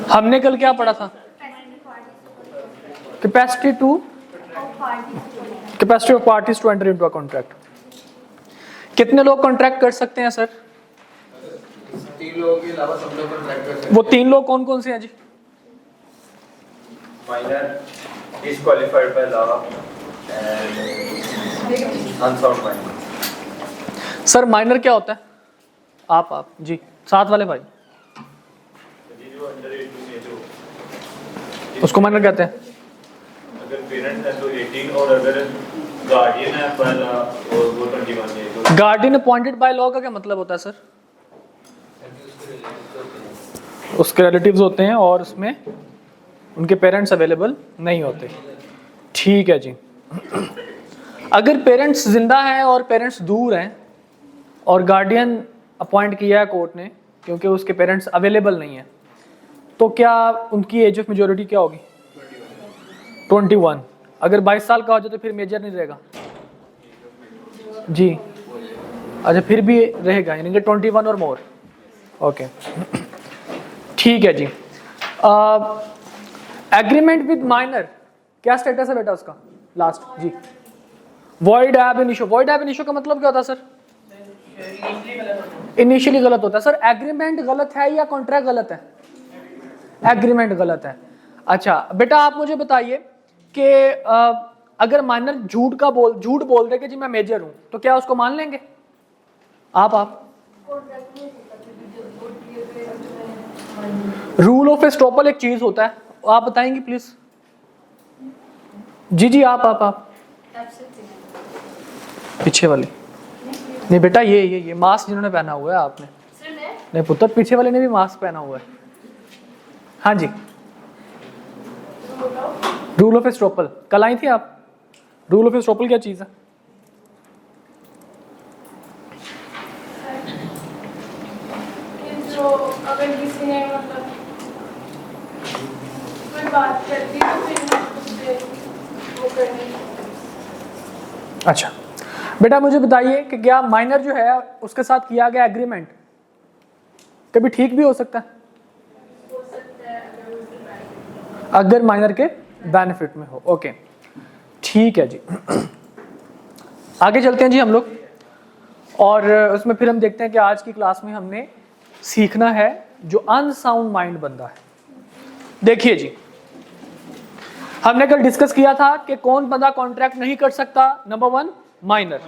हमने कल क्या पढ़ा था? Capacity of parties to enter into a contract. कितने लोग कॉन्ट्रैक्ट कर सकते हैं सर? 3 लोगों के अलावा सब लोग कॉन्ट्रैक्ट कर सकते हैं। वो 3 लोग कौन कौन से हैं जी? minor, disqualified by law and unsound mind. Sir minor क्या होता है? आप जी साथ वाले भाई, जो अंडर 18 है जो उसको माइनर कहते हैं। अगर पेरेंट्स है तो 18 और अगर गार्डियन है पर वो 21 है तो गार्डियन अपॉइंटेड बाय लॉ का क्या मतलब होता है सर? उसके रिलेटिव्स होते हैं और उसमें उनके पेरेंट्स अवेलेबल नहीं होते। ठीक है जी। अगर पेरेंट्स जिंदा हैं और पेरेंट्स दूर हैं और गार्डियन अपॉइंट किया है कोर्ट ने क्योंकि उसके पेरेंट्स अवेलेबल नहीं है, तो क्या उनकी एज ऑफ मेजोरिटी क्या होगी? 21। अगर 22 साल का हो जाए तो फिर मेजर नहीं रहेगा जी। अच्छा फिर भी रहेगा, यानी कि 21 और मोर। ओके ठीक है जी। एग्रीमेंट विद माइनर क्या स्टेटस है बेटा उसका? लास्ट जी, void ab initio. Void ab initio का मतलब क्या होता है सर? इनिशियली गलत होता है। सर एग्रीमेंट गलत है या कॉन्ट्रैक्ट गलत है? एग्रीमेंट गलत है। अच्छा बेटा आप मुझे बताइए कि अगर माइनर झूठ बोल दे कि जी मैं मेजर हूं, तो क्या उसको मान लेंगे? आप रूल ऑफ एस्टॉपल एक चीज होता है, आप बताएंगे प्लीज? जी आप पीछे वाली नहीं बेटा, ये मास्क जिन्होंने पहना हुआ है आपने नहीं पुत्र, पीछे वाले ने भी मास्क पहना हुआ है। हाँ जी, रूल ऑफ एस्टॉपल कल आई थी आप। रूल ऑफ एस्टॉपल क्या चीज है? जो अगर किसी ने मतलब कोई बात करती तो फिर उससे वो करनी। अच्छा बेटा मुझे बताइए कि क्या माइनर जो है उसके साथ किया गया एग्रीमेंट कभी ठीक भी हो सकता है? अगर माइनर के बेनिफिट में हो। ओके ठीक है जी। आगे चलते हैं जी हम लोग, और उसमें फिर हम देखते हैं कि आज की क्लास में हमने सीखना है जो अनसाउंड माइंड बंदा है। देखिए जी, हमने कल डिस्कस किया था कि कौन बंदा कॉन्ट्रैक्ट नहीं कर सकता। Number 1 minor.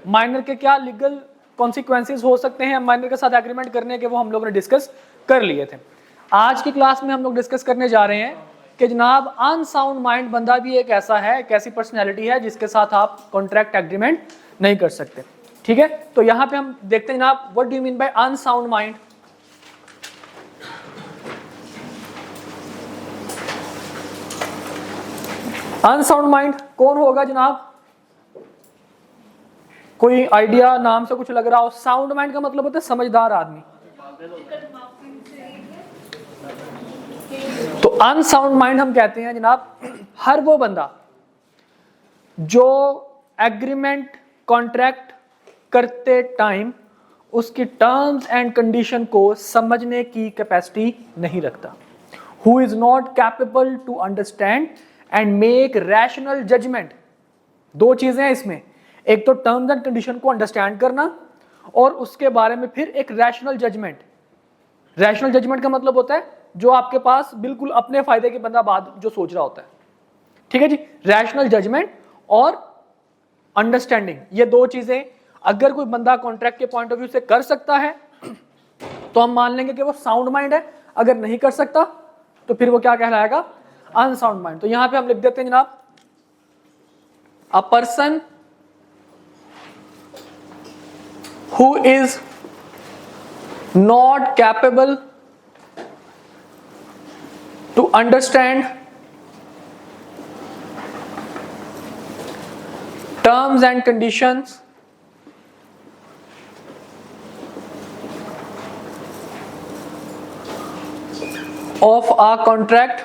माइनर के क्या लीगल कॉन्सिक्वेंसेस हो सकते हैं माइनर के साथ एग्रीमेंट करने के, वो हम लोगों ने डिस्कस कर लिए थे। आज की क्लास में हम लोग डिस्कस करने जा रहे हैं कि जनाब अनसाउंड माइंड बंदा भी एक ऐसा है, एक ऐसी पर्सनैलिटी है जिसके साथ आप कॉन्ट्रैक्ट एग्रीमेंट नहीं कर सकते। ठीक है, तो यहां पे हम देखते हैं जनाब what do you mean by unsound mind. Unsound mind कौन होगा जनाब? कोई आइडिया नाम से कुछ लग रहा हो? साउंड माइंड का मतलब होता है समझदार आदमी। तो अनसाउंड माइंड हम कहते हैं जनाब हर वो बंदा जो एग्रीमेंट कॉन्ट्रैक्ट करते टाइम उसकी टर्म्स एंड कंडीशन को समझने की कैपेसिटी नहीं रखता। Who is not capable to understand and make rational judgement. दो चीजें हैं इसमें, एक तो टर्म्स एंड कंडीशन को अंडरस्टैंड करना और उसके बारे में फिर एक रैशनल जजमेंट। रैशनल जजमेंट का मतलब होता है जो आपके पास बिल्कुल अपने फायदे के बंदा बात जो सोच रहा होता है। ठीक है जी, रैशनल जजमेंट और अंडरस्टैंडिंग, ये दो चीजें अगर कोई बंदा कॉन्ट्रैक्ट के पॉइंट ऑफ व्यू से कर सकता है तो हम मान लेंगे कि वो साउंड माइंड है। अगर नहीं कर सकता तो फिर वो क्या कहलाएगा? Unsound mind. तो यहां पे हम लिख देते हैं जनाब a person who is not capable to understand terms and conditions of a contract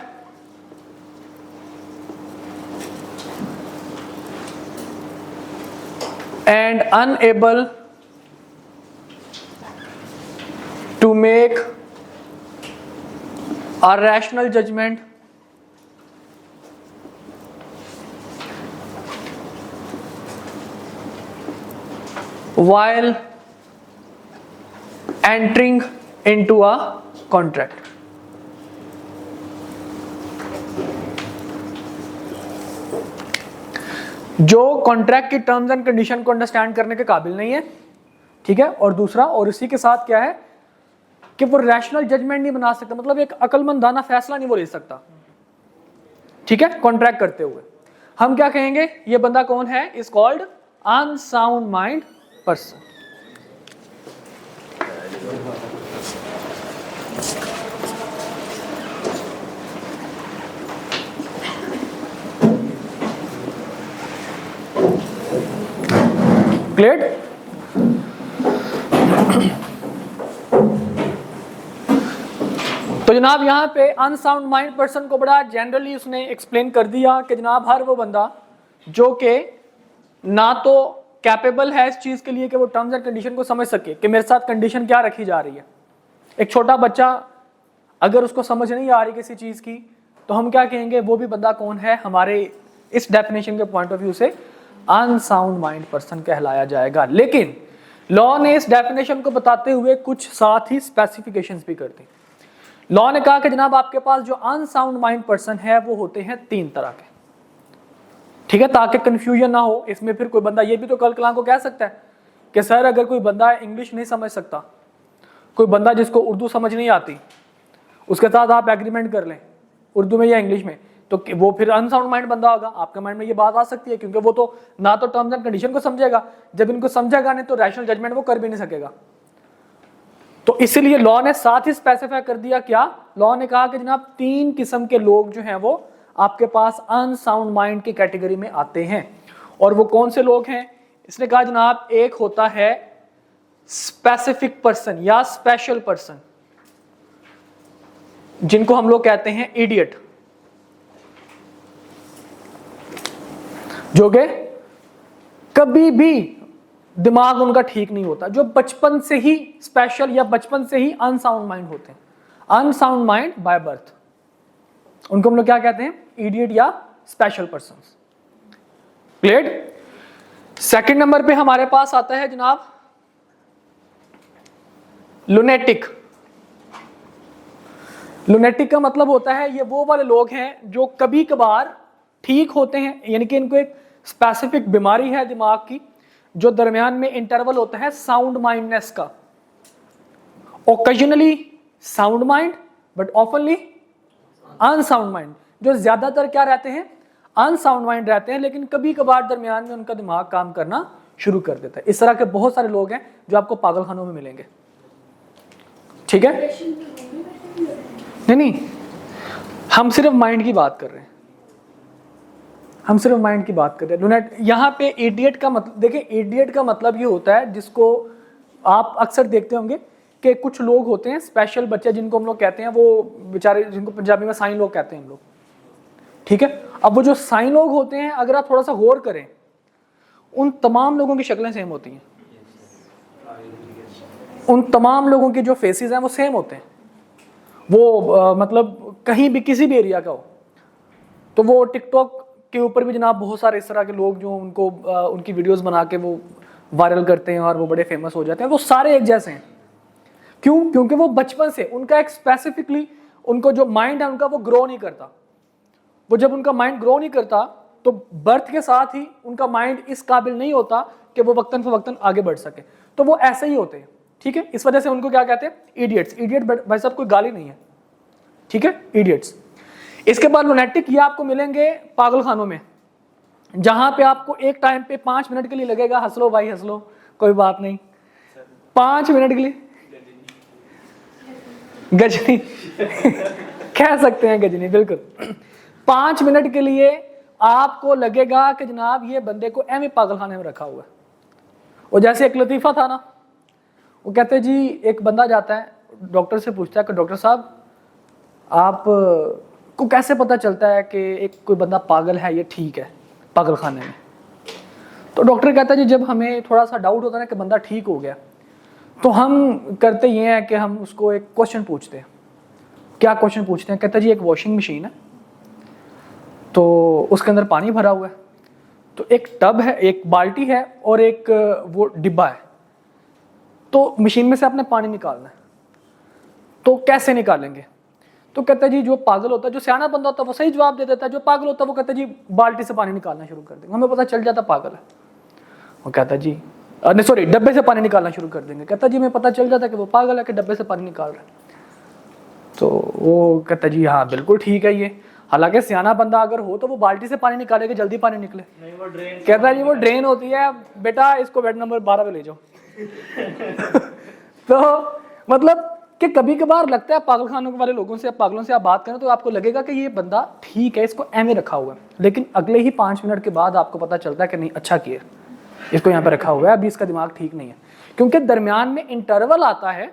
and unable make a rational judgment while entering into a contract. जो कॉन्ट्रैक्ट की टर्म्स एंड कंडीशन को अंडरस्टैंड करने के काबिल नहीं है, ठीक है, और दूसरा, और इसी के साथ क्या है कि वो रैशनल जजमेंट नहीं बना सकता, मतलब एक अकलमंदाना फैसला नहीं वो ले सकता, ठीक है, कॉन्ट्रैक्ट करते हुए। हम क्या कहेंगे, ये बंदा कौन है, is called unsound mind person. Clear? तो जनाब यहां पे अनसाउंड माइंड पर्सन को बड़ा जनरली उसने एक्सप्लेन कर दिया कि जनाब हर वो बंदा जो कि ना तो कैपेबल है इस चीज के लिए कि वो टर्म्स एंड कंडीशन को समझ सके कि मेरे साथ कंडीशन क्या रखी जा रही है। एक छोटा बच्चा अगर उसको समझ नहीं आ रही किसी चीज की, तो हम क्या कहेंगे, वो भी बंदा कौन है, हमारे इस डेफिनेशन के पॉइंट ऑफ व्यू से अनसाउंड माइंड पर्सन कहलाया जाएगा। लेकिन लॉ ने इस डेफिनेशन को बताते हुए कुछ साथ ही स्पेसिफिकेशंस भी कर दी। लॉ ने कहा कि जनाब आपके पास जो अनसाउंड माइंड पर्सन है वो होते हैं 3 तरह के, ठीक है, ताकि कंफ्यूजन ना हो इसमें। फिर कोई बंदा ये भी तो कल कलां को कह सकता है कि सर अगर कोई बंदा इंग्लिश नहीं समझ सकता, कोई बंदा जिसको उर्दू समझ नहीं आती, उसके साथ आप एग्रीमेंट कर लें उर्दू में या इंग्लिश में, तो वो फिर अनसाउंड माइंड बंदा होगा। आपके माइंड में ये बात आ सकती है, क्योंकि वो तो ना तो टर्म्स एंड कंडीशन को समझेगा, जब इनको समझेगा नहीं तो रैशनल जजमेंट वो कर भी नहीं सकेगा। तो इसीलिए लॉ ने साथ ही स्पेसिफाई कर दिया, क्या, लॉ ने कहा कि जनाब 3 किस्म के लोग जो हैं वो आपके पास अनसाउंड माइंड की कैटेगरी में आते हैं। और वो कौन से लोग हैं, इसने कहा जनाब एक होता है स्पेसिफिक पर्सन या स्पेशल पर्सन, जिनको हम लोग कहते हैं इडियट, जो कि कभी भी दिमाग उनका ठीक नहीं होता, जो बचपन से ही स्पेशल या बचपन से ही अनसाउंड माइंड होते हैं, अनसाउंड माइंड बाय बर्थ, उनको हम लोग क्या कहते हैं, इडियट या special persons. Clear? Second number पे हमारे पास आता है जनाब लुनेटिक। लुनेटिक का मतलब होता है ये वो वाले लोग हैं जो कभी कभार ठीक होते हैं, यानी कि इनको एक स्पेसिफिक बीमारी है दिमाग की, जो दरमियान में इंटरवल होता है साउंड माइंडनेस का। Occasionally sound mind but ऑफनली unsound mind, जो ज्यादातर क्या रहते हैं, अनसाउंड माइंड रहते हैं, लेकिन कभी कभार दरमियान में उनका दिमाग काम करना शुरू कर देता है। इस तरह के बहुत सारे लोग हैं जो आपको पागलखानों में मिलेंगे, ठीक है? नहीं, हम सिर्फ माइंड की बात कर रहे हैं, हम सिर्फ माइंड की बात कर रहे हैं। लुनेट यहाँ पे इडियट का मतलब, देखिए इडियट का मतलब ये होता है, जिसको आप अक्सर देखते होंगे कि कुछ लोग होते हैं स्पेशल बच्चे, जिनको हम लोग कहते हैं, वो बेचारे, जिनको पंजाबी में साइन लोग कहते हैं हम लोग, ठीक है? अब वो जो साइन लोग होते हैं, अगर आप थोड़ा सा गौर करें, उन तमाम लोगों की शक्लें सेम होती हैं, उन तमाम लोगों के जो फेसेस हैं वो सेम होते हैं। वो मतलब कहीं भी किसी भी एरिया का हो, तो वो टिकटॉक के ऊपर भी जनाब बहुत सारे इस तरह के लोग जो उनको उनकी वीडियोस बना के वो वायरल करते हैं और वो बड़े फेमस हो जाते हैं, वो सारे एक जैसे हैं। क्यों? क्योंकि वो बचपन से उनका एक स्पेसिफिकली, उनको जो माइंड है उनका वो ग्रो नहीं करता। वो जब उनका माइंड ग्रो नहीं करता तो बर्थ के साथ ही उनका माइंड इस काबिल नहीं होता कि वो वक्तन फवक्तन आगे बढ़ सके, तो वो ऐसे ही होते हैं, ठीक है? इस वजह से उनको क्या कहते हैं, इडियट्स। इडियट भाई साहब कोई गाली नहीं है, ठीक है, इडियट्स। इसके बाद लुनेटिक, ये आपको मिलेंगे पागलखानों में, जहां पे आपको एक टाइम पे 5 मिनट के लिए लगेगा, हंस लो भाई हंस लो, कोई बात नहीं, 5 मिनट के लिए गजनी कह सकते हैं, गजनी, बिल्कुल। 5 मिनट के लिए आपको लगेगा कि जनाब ये बंदे को एम पागलखाने में रखा हुआ है। और जैसे एक लतीफा था ना, वो कहते जी, एक बंदा जाता है डॉक्टर से, पूछता है कि डॉक्टर साहब आप को कैसे पता चलता है कि एक कोई बंदा पागल है, ये ठीक है पागल खाने में? तो डॉक्टर कहता है जी, जब हमें थोड़ा सा डाउट होता है ना कि बंदा ठीक हो गया, तो हम करते ये हैं कि हम उसको एक क्वेश्चन पूछते हैं। क्या क्वेश्चन पूछते हैं? कहता जी एक वॉशिंग मशीन है, तो उसके अंदर पानी भरा हुआ है, तो एक टब है, एक बाल्टी है और एक वो डिब्बा है, तो मशीन में से आपने पानी निकालना है, तो कैसे निकालेंगे? तो कहता है जी जो पागल होता है, जो सियाना बंदा होता है वो सही जवाब दे देता है, जो पागल होता है वो कहता है जी बाल्टी से पानी निकालना शुरू कर देंगे। हमें पता चल जाता पागल है। वो कहता है जी नहीं सॉरी डब्बे से पानी निकालना शुरू कर देंगे। कहता है जी मैं पता चल जाता कि वो पागल है कि डब्बे से पानी निकाल रहा है। तो वो कहता है जी हाँ बिल्कुल ठीक है ये, हालांकि सियाना बंदा अगर हो तो वो बाल्टी से पानी निकालेगा, जल्दी पानी निकले। नहीं वो ड्रेन, कहता है जी वो ड्रेन होती है, बेटा इसको बेड नंबर 12 पे ले जाओ। तो मतलब कि कभी कभार लगता है पागल खानों वाले लोगों से, पागलों से आप बात करें तो आपको लगेगा कि ये बंदा ठीक है, इसको एम रखा हुआ है, लेकिन अगले ही 5 मिनट के बाद आपको पता चलता है कि नहीं अच्छा किया, इसको यहाँ पे रखा हुआ है, अभी इसका दिमाग ठीक नहीं है। क्योंकि दरमियान में इंटरवल आता है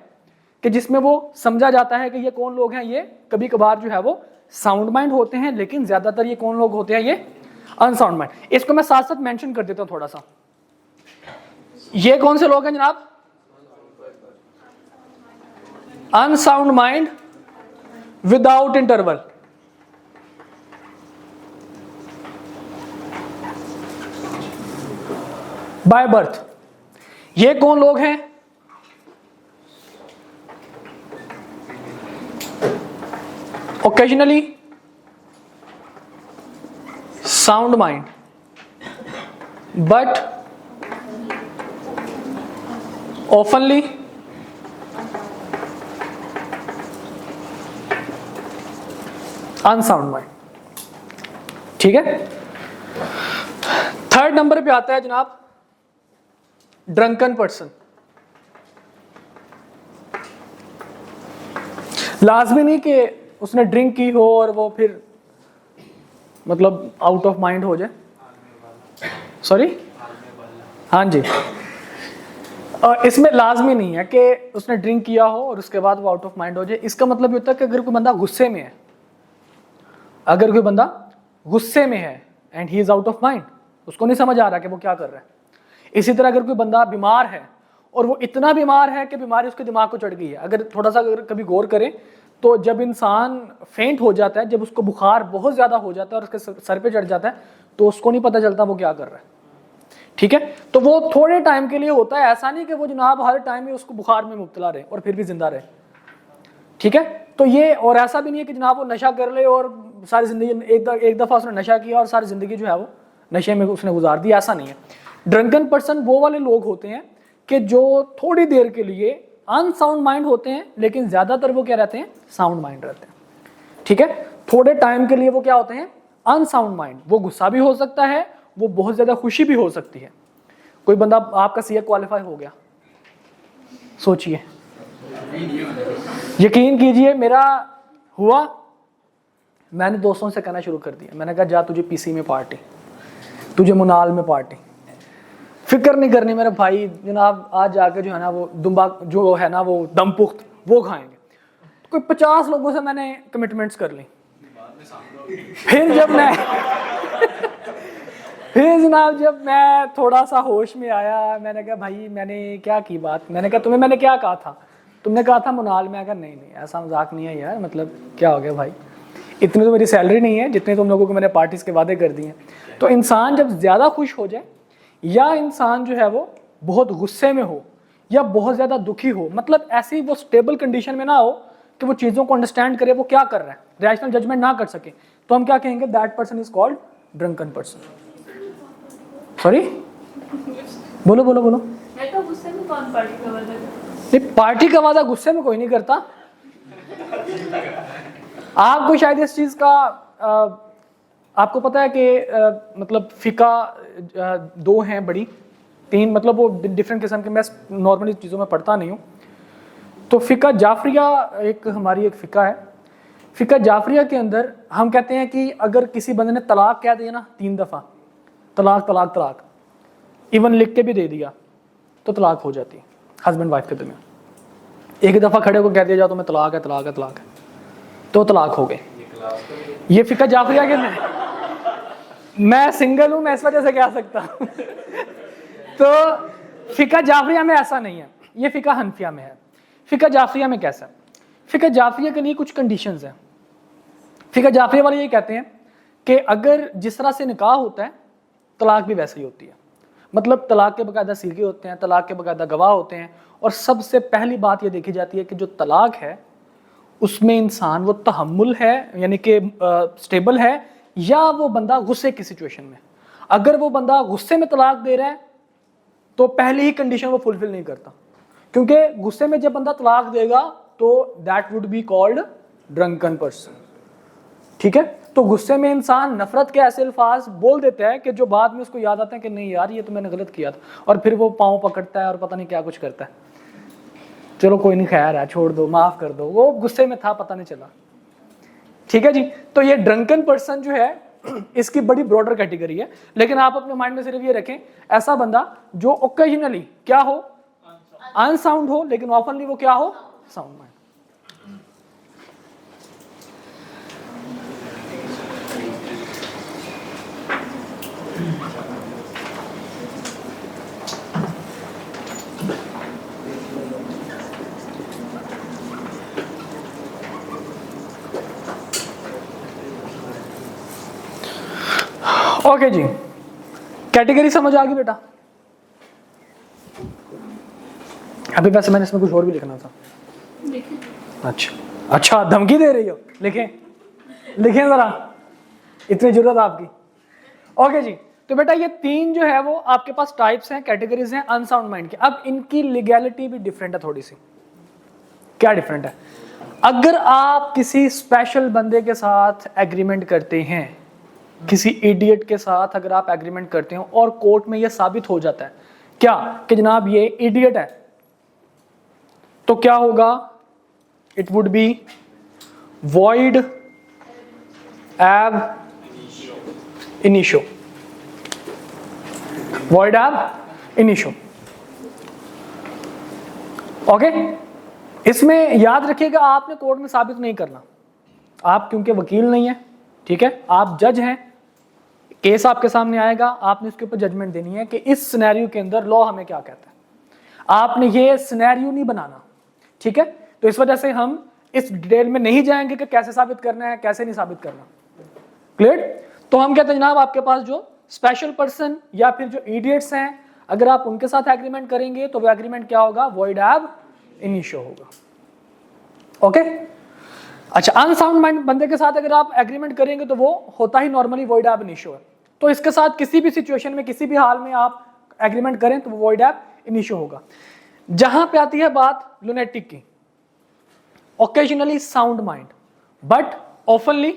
कि जिसमें वो समझा जाता है कि ये कौन लोग हैं। ये कभी कभार जो है वो साउंड माइंड होते हैं, लेकिन ज्यादातर ये कौन लोग होते हैं? ये अनसाउंड माइंड। इसको मैं साथ साथ मेंशन कर देता हूं थोड़ा सा। ये कौन से लोग हैं जनाब? Unsound mind without interval. By birth. ये कौन लोग हैं? Occasionally sound mind but ऑफनली unsound mind. ठीक है। थर्ड नंबर पे आता है जनाब ड्रंकन पर्सन। लाजमी नहीं कि उसने ड्रिंक की हो और वो फिर मतलब आउट ऑफ माइंड हो जाए। सॉरी, हाँ जी, और इसमें लाजमी नहीं है कि उसने ड्रिंक किया हो और उसके बाद वो आउट ऑफ माइंड हो जाए। इसका मतलब ये होता है कि अगर कोई बंदा गुस्से में है, अगर कोई बंदा गुस्से में है and he is out of mind, उसको नहीं समझ आ रहा कि वो क्या कर रहा है। इसी तरह अगर कोई बंदा बीमार है और वो इतना बीमार है कि बीमारी उसके दिमाग को चढ़ गई है, अगर थोड़ा सा अगर कभी गौर करें तो जब इंसान फेंट हो जाता है, जब उसको बुखार बहुत ज्यादा हो जाता है और उसके सर पे चढ़ जाता है, तो उसको नहीं पता चलता वो क्या कर रहा है। ठीक है, तो वो थोड़े टाइम के लिए होता है, ऐसा नहीं कि वो जनाब हर टाइम में उसको बुखार में मुब्तला रहे और फिर भी जिंदा रहे। ठीक है, तो ये, और ऐसा भी नहीं है कि जनाब वो नशा कर ले और सारी जिंदगी एक दफा उसने नशा किया और सारी जिंदगी जो है वो नशे में उसने गुजार दी, ऐसा नहीं है। ड्रंकन पर्सन वो वाले लोग होते हैं कि जो थोड़ी देर के लिए अनसाउंड माइंड होते हैं, लेकिन ज्यादातर वो क्या रहते हैं? साउंड माइंड रहते हैं। ठीक है, थोड़े टाइम के लिए वो क्या होते हैं? Unsound mind. वो गुस्सा भी हो सकता है, वो बहुत ज्यादा खुशी भी हो सकती है। कोई बंदा आपका सीए क्वालिफाई हो गया, सोचिए, यकीन कीजिए मेरा हुआ, मैंने दोस्तों से कहना शुरू कर दिया, मैंने कहा जा तुझे पीसी में पार्टी, तुझे मुनाल में पार्टी, फिक्र नहीं करनी मेरे भाई, जनाब आज जाके जो है ना वो दुम्बा जो है ना वो दम पुख्त वो खाएंगे। तो कोई 50 लोगों से मैंने कमिटमेंट्स कर ली। फिर जब मैं फिर जनाब जब मैं थोड़ा सा होश में आया, मैंने कहा भाई मैंने क्या की बात, मैंने कहा तुम्हें मैंने क्या कहा था? तुमने कहा था मुनाल में। कहा नहीं नहीं ऐसा मजाक नहीं है यार, मतलब क्या हो गया भाई, इतनी तो मेरी सैलरी नहीं है जितने तुम लोगों को मैंने पार्टीज के वादे कर दिए हैं। तो इंसान जब ज़्यादा खुश हो जाए या इंसान जो है वो बहुत गुस्से में हो या बहुत ज़्यादा दुखी हो, मतलब ऐसी वो स्टेबल कंडीशन में ना हो कि वो चीज़ों को अंडरस्टैंड करे वो क्या कर रहा है, रैशनल जजमेंट ना कर सके, तो हम क्या कहेंगे? That person is called drunken person. Sorry, बोलो बोलो बोलो। मैं तो गुस्से में कौन पार्टी का वादा करता? नहीं, पार्टी का वादा गुस्से में कोई नहीं करता। आपको शायद इस चीज़ का आपको पता है कि मतलब फ़िका 2 हैं बड़ी, 3, मतलब वो डिफरेंट किस्म के, मैं नॉर्मली चीज़ों में पढ़ता नहीं हूँ। तो फ़िका जाफरिया एक हमारी एक फ़िका है। फ़िका जाफरिया के अंदर हम कहते हैं कि अगर किसी बंदे ने तलाक कह दिया ना 3 दफ़ा, तलाक तलाक तलाक, इवन लिख के भी दे दिया, तो तलाक हो जाती है हस्बैंड वाइफ के दरमियान। एक दफ़ा खड़े को कह दिया जाओ तो मैं तलाक है तलाक है तलाक है, तो तलाक हो गए। ये फ़िका जाफरिया के अंदर, मैं सिंगल हूं, मैं इस वजह से कह सकता हूं। तो फ़िका जाफरिया में ऐसा नहीं है। ये फ़िका हनफिया में है। फ़िका जाफरिया में कैसा है? फ़िका जाफरिया के लिए कुछ कंडीशंस हैं। फ़िका जाफरिया वाले ये कहते हैं कि अगर जिस तरह से निकाह होता है तलाक भी वैसे ही होती है। मतलब तलाक के बाकायदा सीगे होते हैं, तलाक के बाकायदा गवाह होते हैं, और सबसे पहली बात ये देखी जाती है कि जो तलाक है उसमें इंसान वो तहम्मुल है, यानी कि स्टेबल है, या वो बंदा गुस्से की सिचुएशन में। अगर वो बंदा गुस्से में तलाक दे रहा है तो पहली ही कंडीशन वो फुलफिल नहीं करता, क्योंकि गुस्से में जब बंदा तलाक देगा तो that would be called drunken person. ठीक है, तो गुस्से में इंसान नफरत के ऐसे अल्फाज बोल देता है कि जो बाद में उसको याद आते हैं कि नहीं यार ये तो मैंने गलत किया था, और फिर वो पाँव पकड़ता है और पता नहीं क्या कुछ करता है। चलो कोई नहीं, खैर है, छोड़ दो, माफ कर दो, वो गुस्से में था, पता नहीं चला। ठीक है जी, तो ये ड्रंकन पर्सन जो है इसकी बड़ी ब्रॉडर कैटेगरी है, लेकिन आप अपने माइंड में सिर्फ ये रखें, ऐसा बंदा जो ओकेजनली क्या हो, अनसाउंड हो, लेकिन ऑफनली वो क्या हो, साउंड माइंड। ओके जी, कैटेगरी समझ आ गई बेटा? अभी वैसे मैंने इसमें कुछ और भी लिखना था। अच्छा, धमकी दे रही हो? लिखें जरा, इतनी जरूरत आपकी। ओके जी, तो बेटा ये तीन जो है वो आपके पास टाइप्स हैं, कैटेगरीज हैं अनसाउंड माइंड की। अब इनकी लीगैलिटी भी डिफरेंट है थोड़ी सी। क्या डिफरेंट है? अगर आप किसी स्पेशल बंदे के साथ एग्रीमेंट करते हैं, किसी इडियट के साथ अगर आप एग्रीमेंट करते हो और कोर्ट में यह साबित हो जाता है क्या कि जनाब ये इडियट है, तो क्या होगा? It would be void ab initio. Void ab initio. Okay, इसमें याद रखिएगा आपने कोर्ट में साबित नहीं करना, आप क्योंकि वकील नहीं है, ठीक है, आप जज हैं, केस आपके सामने आएगा, आपने उसके ऊपर जजमेंट देनी है कि इस सिनेरियो के अंदर लॉ हमें क्या कहता है। आपने ये सिनेरियो नहीं बनाना, ठीक है। तो इस वजह से हम इस डिटेल में नहीं जाएंगे कि कैसे साबित करना है, कैसे नहीं साबित करना। क्लियर? तो हम कहते हैं जनाब आपके पास जो स्पेशल पर्सन या फिर जो इडियट्स हैं, अगर आप उनके साथ एग्रीमेंट करेंगे तो वो एग्रीमेंट क्या होगा? वॉइड एब इनिशियो होगा। ओके, अच्छा, अनसाउंड माइंड बंदे के साथ अगर आप एग्रीमेंट करेंगे तो वो होता ही नॉर्मली वॉइड एब इनिशियो है। तो इसके साथ किसी भी सिचुएशन में, किसी भी हाल में आप एग्रीमेंट करें तो वो वॉइड एब इनिशियो होगा। जहां पे आती है बात लुनेटिक की, occasionally sound mind but ऑफनली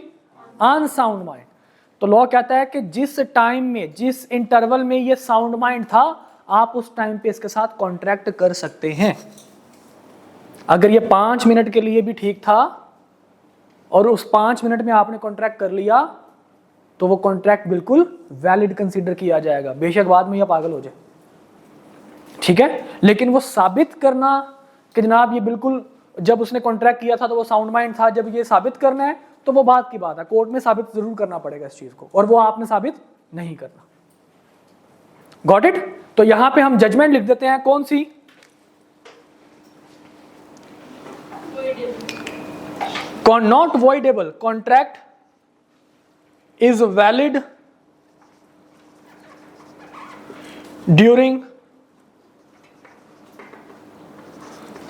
unsound mind, तो लॉ कहता है कि जिस टाइम में, जिस इंटरवल में ये साउंड माइंड था, आप उस टाइम पे इसके साथ कॉन्ट्रैक्ट कर सकते हैं। अगर ये 5 मिनट के लिए भी ठीक था और उस 5 मिनट में आपने कॉन्ट्रैक्ट कर लिया तो वो कॉन्ट्रैक्ट बिल्कुल वैलिड कंसीडर किया जाएगा, बेशक बाद में यह पागल हो जाए, ठीक है। लेकिन वो साबित करना कि जनाब ये बिल्कुल, जब उसने कॉन्ट्रैक्ट किया था तो वो साउंड माइंड था, जब ये साबित करना है तो वो बात की बात है, कोर्ट में साबित जरूर करना पड़ेगा इस चीज को, और वो आपने साबित नहीं करना। Got it? तो यहां पे हम जजमेंट लिख देते हैं, कौन सी? Not voidable contract is valid during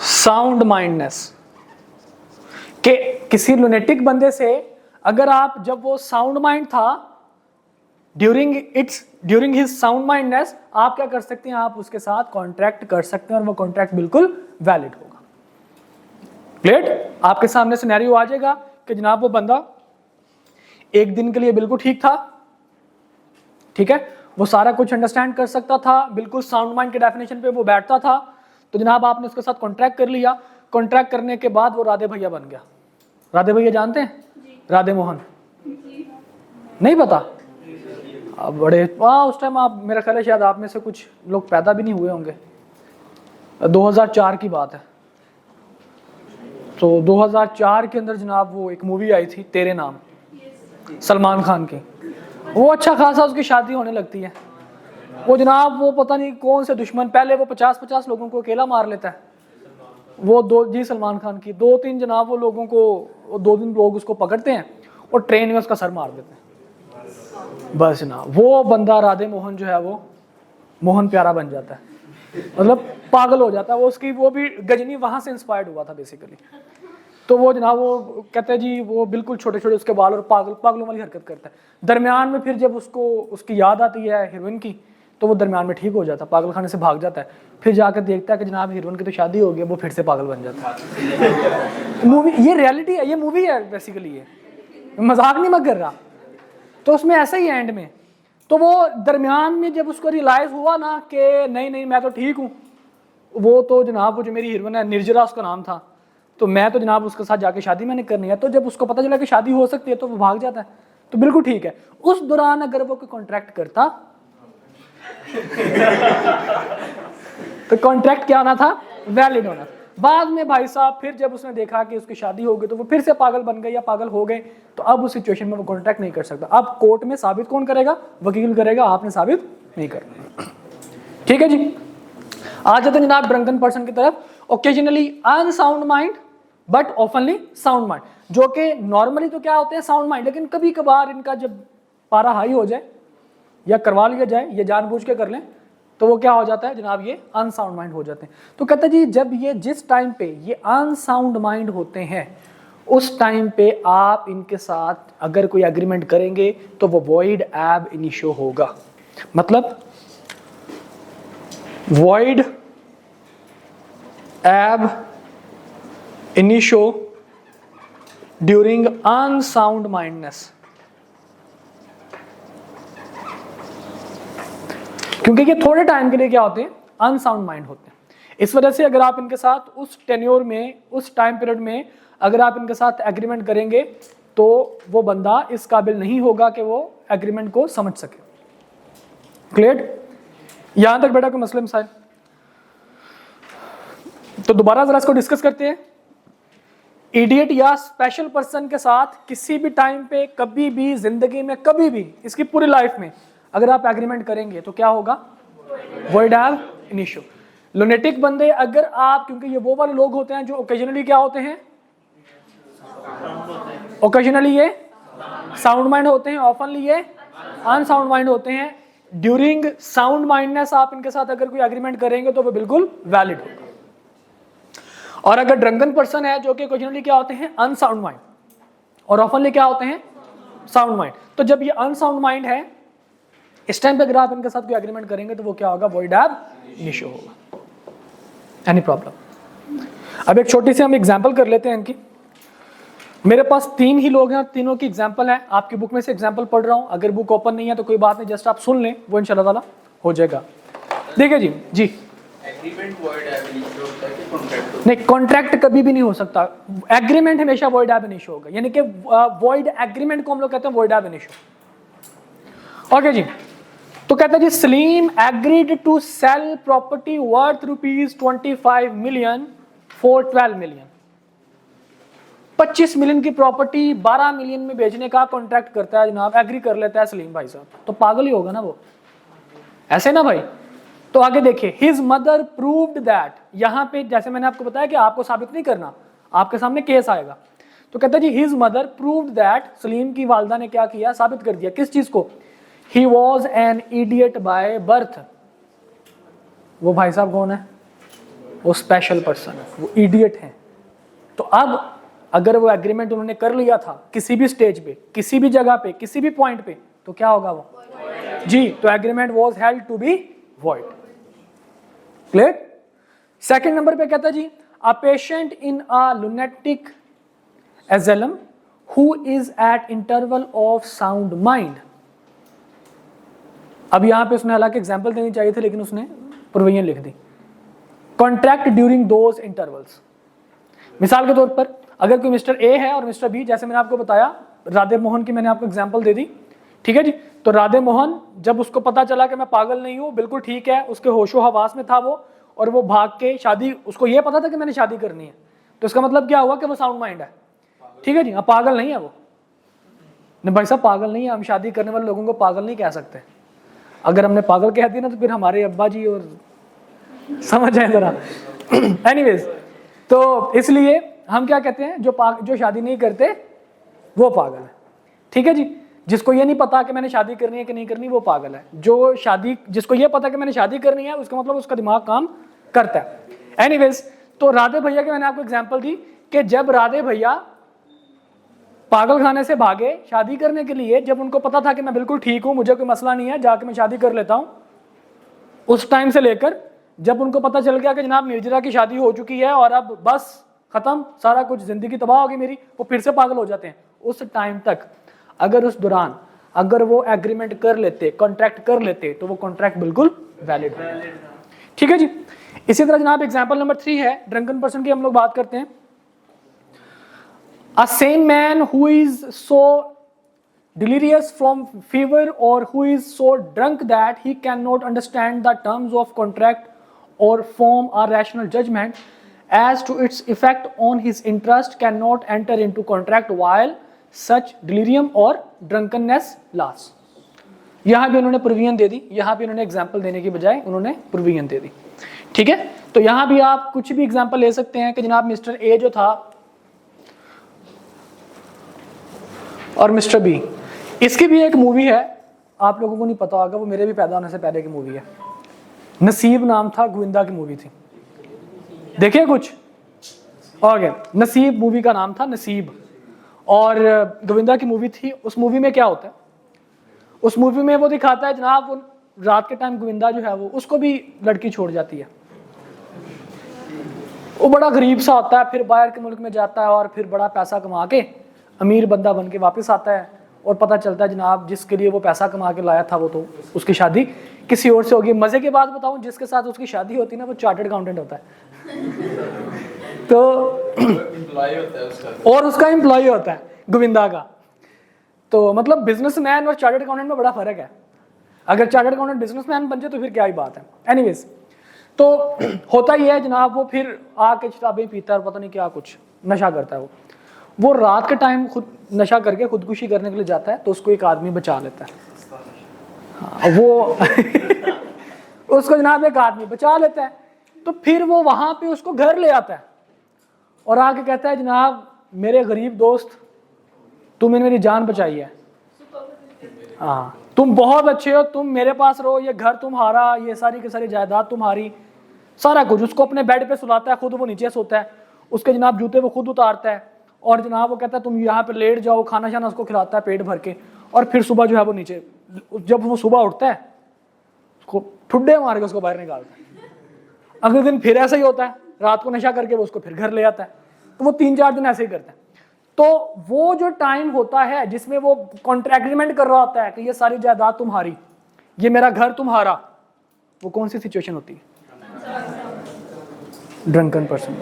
sound mindness. कि किसी लुनेटिक बंदे से अगर आप, जब वो साउंड माइंड था, ड्यूरिंग हिज साउंड माइंडनेस, आप क्या कर सकते हैं? आप उसके साथ कॉन्ट्रैक्ट कर सकते हैं और वो कॉन्ट्रैक्ट बिल्कुल वैलिड होगा। क्लियर? आपके सामने सिनेरियो आ जाएगा कि जनाब वो बंदा एक दिन के लिए बिल्कुल ठीक था, ठीक है, वो सारा कुछ अंडरस्टैंड कर सकता था, बिल्कुल साउंड माइंड के डेफिनेशन पे वो बैठता था, तो जनाब आपने उसके साथ कॉन्ट्रैक्ट कर लिया। कॉन्ट्रैक्ट करने के बाद वो राधे भैया बन गया। राधे भैया जानते हैं? राधे मोहन नहीं पता? अब बड़े उस टाइम आप, मेरा ख्याल है शायद आप में से कुछ लोग पैदा भी नहीं हुए होंगे, 2004 की बात है। तो 2004 के अंदर जनाब वो एक मूवी आई थी तेरे नाम, सलमान खान की। वो अच्छा खासा उसकी शादी होने लगती है, वो जनाब वो पता नहीं कौन से दुश्मन, पहले वो 50-50 लोगों को अकेला मार लेता है। वो दो जी सलमान खान की 2-3 जनाब वो लोगों को 2 दिन लोग उसको पकड़ते हैं और ट्रेन में उसका सर मार देते हैं। बस जनाब वो बंदा राधे मोहन जो है वो मोहन प्यारा बन जाता है, मतलब पागल हो जाता है वो। उसकी वो भी गजनी वहां से इंस्पायर्ड हुआ था बेसिकली। तो वो जनाब वो कहते हैं जी वो बिल्कुल छोटे छोटे उसके बाल और पागलों वाली हरकत करता है। दरमियान में फिर जब उसको उसकी याद आती है हीरोइन की तो वो दरमियान में ठीक हो जाता है, पागल खाने से भाग जाता है। फिर जाकर देखता है कि जनाब हीरोइन की तो शादी हो गई, वो फिर से पागल बन जाता है। मूवी ये रियलिटी है, ये मूवी है बेसिकली, ये मजाक नहीं मैं कर रहा। तो उसमें ऐसा ही एंड में तो वो दरमियान में जब उसको रियलाइज हुआ ना कि नहीं मैं तो ठीक हूँ, वो तो जनाब वो जो मेरी हीरोइन है निर्जरा उसका नाम था, तो मैं तो जनाब उसके साथ जाके शादी मैंने करनी है। तो जब उसको पता चला कि शादी हो सकती है तो वो भाग जाता है। तो बिल्कुल ठीक है। उस दौरान अगर वो कोई कॉन्ट्रैक्ट करता तो कॉन्ट्रैक्ट क्या होना था, वैलिड होना। बाद में भाई साहब फिर जब उसने देखा कि उसकी शादी हो गई तो वो फिर से पागल बन गए या पागल हो गए, तो अब उस सिचुएशन में वो कॉन्ट्रैक्ट नहीं कर सकता। अब कोर्ट में साबित कौन करेगा, वकील करेगा, आपने साबित नहीं करना। ठीक है जी। आ जाते हैं जनाब ड्रंकन पर्सन की तरफ। Occasionally unsound mind but ऑफनली sound mind, जो कि नॉर्मली तो क्या होते हैं साउंड माइंड, लेकिन कभी कभार इनका जब पारा हाई हो जाए या करवा लिया जाए या जानबूझ के कर लें तो वो क्या हो जाता है जनाब, ये अनसाउंड माइंड हो जाते हैं। तो कहते हैं जी जब ये जिस टाइम पे ये अनसाउंड माइंड होते हैं उस टाइम पे आप इनके साथ अगर कोई एग्रीमेंट करेंगे तो वो वॉइड एब इनिशियो होगा। मतलब void ab initio during unsound mindness, क्योंकि ये थोड़े टाइम के लिए क्या होते हैं, अनसाउंड माइंड होते हैं। इस वजह से अगर आप इनके साथ उस टेन्योर में उस टाइम पीरियड में अगर आप इनके साथ एग्रीमेंट करेंगे तो वो बंदा इस काबिल नहीं होगा कि वो एग्रीमेंट को समझ सके। क्लियर? यहां तक बेटा कोई मसले मसाइल? तो दोबारा जरा इसको डिस्कस करते हैं। इडियट या स्पेशल पर्सन के साथ किसी भी टाइम पे कभी भी जिंदगी में कभी भी इसकी पूरी लाइफ में अगर आप एग्रीमेंट करेंगे तो क्या होगा, वॉइड एब इनिशियो। लुनेटिक बंदे अगर आप, क्योंकि ये वो वाले लोग होते हैं जो ओकेजनली क्या होते हैं, ओकेजनली ये साउंड माइंड होते हैं, ऑफनली ये अनसाउंड माइंड होते हैं। ड्यूरिंग साउंड माइंडनेस आप इनके साथ अगर कोई एग्रीमेंट करेंगे तो वो बिल्कुल वैलिड होगा। और अगर ड्रंकन पर्सन है जो कि ओकेजनली क्या होते हैं, अनसाउंड माइंड, और ऑफनली क्या होते हैं, साउंड माइंड। तो जब ये अनसाउंड माइंड है इस टाइम पे अगर आप इनके साथ कोई एग्रीमेंट करेंगे तो वो क्या होगा, वॉइड एब इनिशियो होगा। Any problem? अब एक छोटी सी हम एग्जांपल कर लेते हैं इनकी। मेरे पास 3 ही लोग हैं और तीनों की एग्जांपल है। आपकी बुक में से एग्जांपल पढ़ रहा हूं, अगर बुक ओपन नहीं है तो कोई बात नहीं, जस्ट आप सुन लें, वो इंशाल्लाह ताला हो जाएगा। देखिए जी एग्रीमेंट वॉइड एब इनिशियो होता है कि कॉन्ट्रैक्ट? नहीं, कॉन्ट्रैक्ट कभी भी नहीं हो सकता, एग्रीमेंट हमेशा वॉइड एब इनिशियो होगा। यानी कि वॉइड एग्रीमेंट को हम लोग कहते हैं वॉइड एब इनिशियो। ओके जी। तो कहता है जी Salim agreed to sell property worth ₹25 million for 12 million. 25 million की प्रॉपर्टी 12 मिलियन में बेचने का कॉन्ट्रैक्ट करता है जनाब, एग्री कर लेता है सलीम भाई साहब। तो पागल ही होगा ना वो, ऐसे ना भाई। तो आगे देखिए, हिज मदर प्रूव्ड दैट। यहां पे जैसे मैंने आपको बताया कि आपको साबित नहीं करना, आपके सामने केस आएगा। तो कहता है जी his mother proved that, Salim की वालदा ने क्या किया, साबित कर दिया। किस चीज को? He was an idiot by birth। वो भाई साहब कौन है, वो स्पेशल पर्सन है, वो इडियट है। तो अब अगर वो एग्रीमेंट उन्होंने कर लिया था किसी भी स्टेज पे, किसी भी जगह पे, किसी भी पॉइंट पे, तो क्या होगा वो जी, तो agreement was held to be void. Clear? Second number पे कहता जी a patient in a lunatic asylum who is at interval of sound mind. अब यहां पे उसने हालांकि एग्जांपल देनी चाहिए थी लेकिन उसने प्रोविजन लिख दी। Contract during those intervals. मिसाल के तौर पर अगर कोई मिस्टर ए है और मिस्टर बी, जैसे मैंने आपको बताया राधे मोहन की मैंने आपको एग्जांपल दे दी, ठीक है जी। तो राधे मोहन जब उसको पता चला कि मैं पागल नहीं हूं, बिल्कुल ठीक है, उसके होशो हवास में था वो, और वो भाग के शादी, उसको ये पता था कि मैंने शादी करनी है, तो इसका मतलब क्या हुआ कि वो साउंड माइंड है। ठीक है जी, हाँ, पागल नहीं है वो। नहीं भाई साहब, पागल नहीं है, हम शादी करने वाले लोगों को पागल नहीं कह सकते। अगर हमने पागल कह दिया ना तो फिर हमारे अब्बा जी और समझ जाए जरा। एनीवेज, तो इसलिए हम क्या कहते हैं, जो शादी नहीं करते वो पागल है। ठीक है जी, जिसको ये नहीं पता कि मैंने शादी करनी है कि नहीं करनी वो पागल है। जिसको ये पता कि मैंने शादी करनी है उसका मतलब उसका दिमाग काम करता है। एनीवेज, तो राधे भैया के मैंने आपको एग्जांपल दी कि जब राधे भैया पागल खाने से भागे शादी करने के लिए, जब उनको पता था कि मैं बिल्कुल ठीक हूं, मुझे कोई मसला नहीं है, जाके मैं शादी कर लेता हूं, उस टाइम से लेकर जब उनको पता चल गया कि जनाब निर्जरा की शादी हो चुकी है और अब बस खत्म, सारा कुछ, जिंदगी तबाह होगी मेरी, वो फिर से पागल हो जाते हैं। उस टाइम तक अगर उस दौरान अगर वो एग्रीमेंट कर लेते, कॉन्ट्रैक्ट कर लेते, तो वो कॉन्ट्रैक्ट बिल्कुल वैलिड है। ठीक है जी। इसी तरह जनाब एग्जांपल नंबर 3 है, ड्रंकन पर्सन की हम लोग बात करते हैं। A sane man who is so delirious from fever or who is so drunk that he cannot understand the terms of contract or form a rational judgment as to its effect on his interest cannot enter into contract while such delirium or drunkenness lasts। यहां भी उन्होंने provision दे दी, यहां भी उन्होंने example देने की बजाय उन्होंने प्रोविजन दे दी। ठीक है, तो यहां भी आप कुछ भी एग्जांपल ले सकते हैं कि जनाब मिस्टर ए जो था और मिस्टर बी, इसकी भी एक मूवी है, आप लोगों को नहीं पता होगा, वो मेरे भी पैदा होने से पहले की मूवी है, नसीब नाम था, गोविंदा की मूवी थी, देखिए कुछ ओके, नसीब मूवी का नाम था, नसीब, और गोविंदा की मूवी थी। उस मूवी में क्या होता है, उस मूवी में वो दिखाता है जनाब वो रात के टाइम गोविंदा जो है वो उसको भी लड़की छोड़ जाती है, वो बड़ा गरीब सा होता है, फिर बाहर के मुल्क में जाता है और फिर बड़ा पैसा कमा के अमीर बंदा बन के वापस आता है और पता चलता है जनाब जिसके लिए वो पैसा कमा के लाया था वो तो उसकी शादी किसी और से होगी। मजे की बात बताऊं, जिसके साथ उसकी शादी होती है ना वो चार्टर्ड अकाउंटेंट होता है तो एम्प्लॉय होता है उसका, और उसका एम्प्लॉय होता है गोविंदा का। तो मतलब बिजनेसमैन और चार्टर्ड अकाउंटेंट में बड़ा फर्क है। अगर चार्टर्ड अकाउंटेंट बिजनेसमैन बन जाए तो फिर क्या ही बात है। एनीवेज, तो होता ही है जनाब, वो फिर आके शराबें पीता है और पता नहीं क्या कुछ नशा करता है। वो रात के टाइम खुद नशा करके खुदकुशी करने के लिए जाता है, तो उसको एक आदमी बचा लेता है। हाँ, वो उसको जनाब एक आदमी बचा लेता है, तो फिर वो वहां पे उसको घर ले आता है और आके कहता है जनाब मेरे गरीब दोस्त तुमने मेरी जान बचाई है, हाँ तुम बहुत अच्छे हो, तुम मेरे पास रहो, ये घर तुम्हारा, ये सारी की सारी जायदाद तुम्हारी, सारा कुछ। उसको अपने बेड पे सुलाता है, खुद वो नीचे सोता है, उसके जनाब जूते वो खुद उतारता है और जनाब वो कहता है तुम यहाँ पे लेट जाओ, खाना शाना उसको खिलाता है पेट भर के, और फिर सुबह जो है वो नीचे, जब वो सुबह उठता है उसको ठुड्डे मार के उसको बाहर निकालता है। अगले दिन फिर ऐसा ही होता है, रात को नशा करके वो उसको फिर घर ले आता है। तो वो 3-4 दिन ऐसे ही करता है। तो वो जो टाइम होता है जिसमें वो कॉन्ट्रैक्ट एग्रीमेंट कर रहा होता है कि ये सारी जायदाद तुम्हारी, ये मेरा घर तुम्हारा, वो कौन सी सिचुएशन होती है, ड्रंकन पर्सन।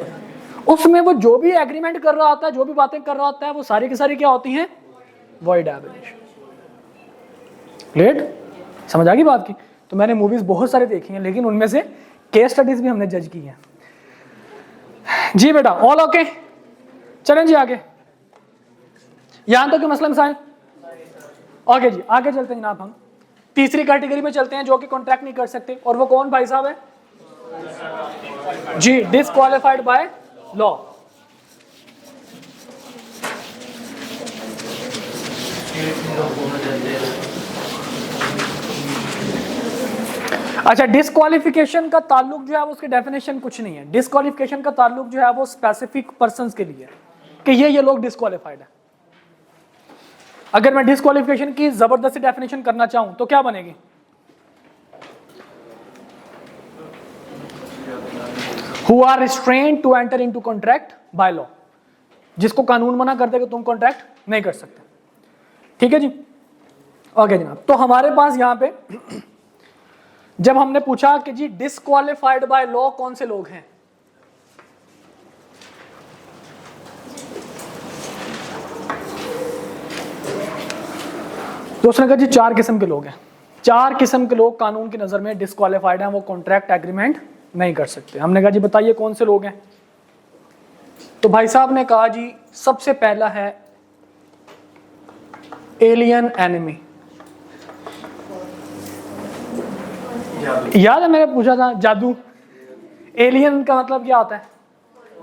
उसमें वो जो भी एग्रीमेंट कर रहा होता है, जो भी बातें कर रहा होता है, वो सारी की सारी क्या होती हैं, वॉइड एबोलिशन। क्लियर, समझ आ गई बात की। तो मैंने मूवीज बहुत सारे देखी हैं, लेकिन उनमें से केस स्टडीज भी हमने जज की हैं। जी बेटा, ऑल ओके, चलें जी आगे, यहां तक मसला मिसाइल ओके जी। आगे चलते हैं जनाब, हम तीसरी कैटेगरी में चलते हैं जो कि कॉन्ट्रैक्ट नहीं कर सकते, और वो कौन भाई साहब है जी, डिसक्वालिफाइड बाय लॉ। अच्छा, डिस्क्वालिफिकेशन का ताल्लुक जो है वो उसकी डेफिनेशन कुछ नहीं है। डिस्क्वालिफिकेशन का ताल्लुक जो है वो स्पेसिफिक पर्संस के लिए कि ये लोग डिस्क्वालिफाइड है। अगर मैं डिस्क्वालिफिकेशन की जबरदस्ती डेफिनेशन करना चाहूं तो क्या बनेगी, who are restrained to enter into contract by law, जिसको कानून मना करते हैं कि तुम कॉन्ट्रैक्ट नहीं कर सकते। ठीक है जी, ओके जनाब। तो हमारे पास यहां पे जब हमने पूछा कि जी डिस्क्वालिफाइड बाय लॉ कौन से लोग हैं, तो उसने कहा जी 4 किस्म के लोग हैं। 4 किस्म के लोग कानून की नजर में डिस्क्वालिफाइड हैं, वो कॉन्ट्रैक्ट एग्रीमेंट नहीं कर सकते। हमने कहा जी बताइए कौन से लोग हैं। तो भाई साहब ने कहा जी सबसे पहला है एलियन एनिमी। याद है मैंने पूछा था जादू, एलियन का मतलब क्या होता है?